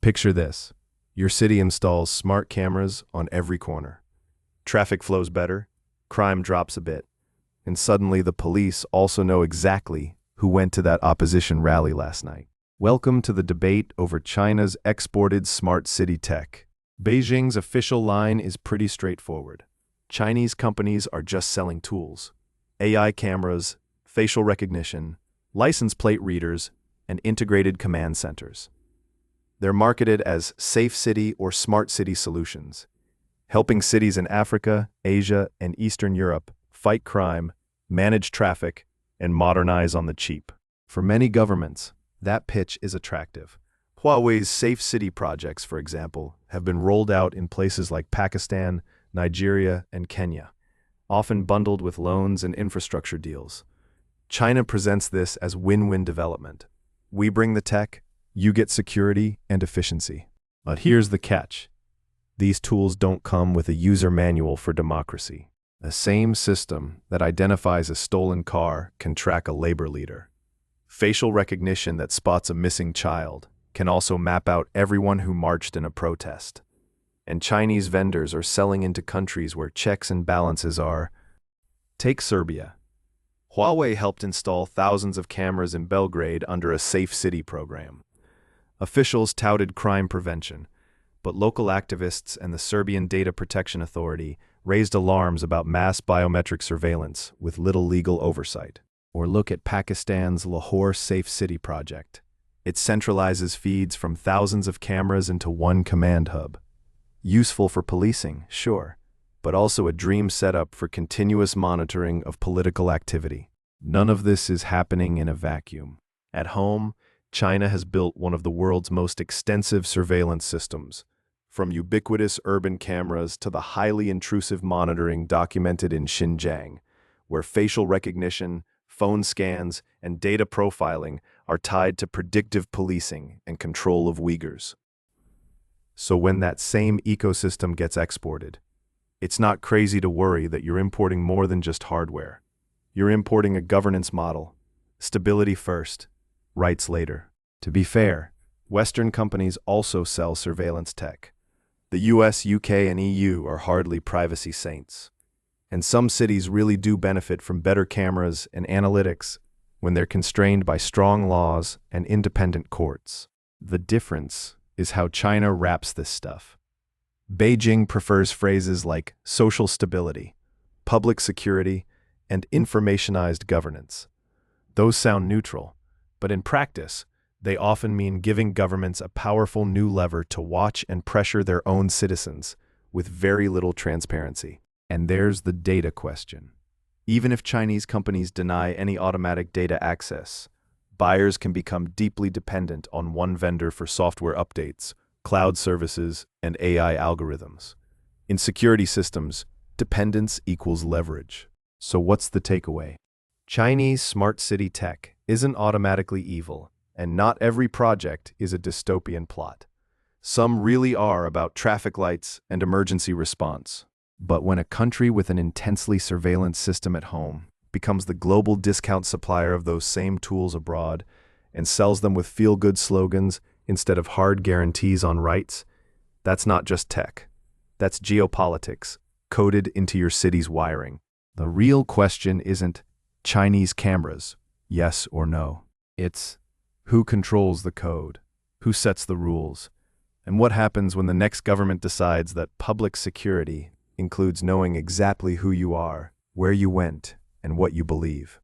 Picture this. Your city installs smart cameras on every corner. Traffic flows better, crime drops a bit, and suddenly the police also know exactly who went to that opposition rally last night. Welcome to the debate over China's exported smart city tech. Beijing's official line is pretty straightforward. Chinese companies are just selling tools. AI cameras, facial recognition, license plate readers, and integrated command centers. They're marketed as safe city or smart city solutions, helping cities in Africa, Asia, and Eastern Europe fight crime, manage traffic, and modernize on the cheap. For many governments, that pitch is attractive. Huawei's Safe City projects, for example, have been rolled out in places like Pakistan, Nigeria, and Kenya, often bundled with loans and infrastructure deals. China presents this as win-win development. We bring the tech, you get security and efficiency. But here's the catch. These tools don't come with a user manual for democracy. The same system that identifies a stolen car can track a labor leader. Facial recognition that spots a missing child can also map out everyone who marched in a protest. And Chinese vendors are selling into countries where checks and balances are. Take Serbia. Huawei helped install thousands of cameras in Belgrade under a Safe City program. Officials touted crime prevention, but local activists and the Serbian Data Protection Authority raised alarms about mass biometric surveillance with little legal oversight. Or look at Pakistan's Lahore Safe City project. It centralizes feeds from thousands of cameras into one command hub. Useful for policing, sure, but also a dream setup for continuous monitoring of political activity. None of this is happening in a vacuum. At home, China has built one of the world's most extensive surveillance systems, from ubiquitous urban cameras to the highly intrusive monitoring documented in Xinjiang, where facial recognition, phone scans, and data profiling are tied to predictive policing and control of Uyghurs. So when that same ecosystem gets exported, it's not crazy to worry that you're importing more than just hardware. You're importing a governance model, stability first, rights later. To be fair, Western companies also sell surveillance tech. The US, UK, and EU are hardly privacy saints. And some cities really do benefit from better cameras and analytics when they're constrained by strong laws and independent courts. The difference is how China wraps this stuff. Beijing prefers phrases like social stability, public security, and informationized governance. Those sound neutral, but in practice, they often mean giving governments a powerful new lever to watch and pressure their own citizens with very little transparency. And there's the data question. Even if Chinese companies deny any automatic data access, buyers can become deeply dependent on one vendor for software updates, cloud services, and AI algorithms. In security systems, dependence equals leverage. So what's the takeaway? Chinese smart city tech isn't automatically evil, and not every project is a dystopian plot. Some really are about traffic lights and emergency response. But when a country with an intensely surveillance system at home becomes the global discount supplier of those same tools abroad and sells them with feel-good slogans instead of hard guarantees on rights, that's not just tech. That's geopolitics, coded into your city's wiring. The real question isn't Chinese cameras, yes or no. It's who controls the code, who sets the rules, and what happens when the next government decides that public security includes knowing exactly who you are, where you went, and what you believe.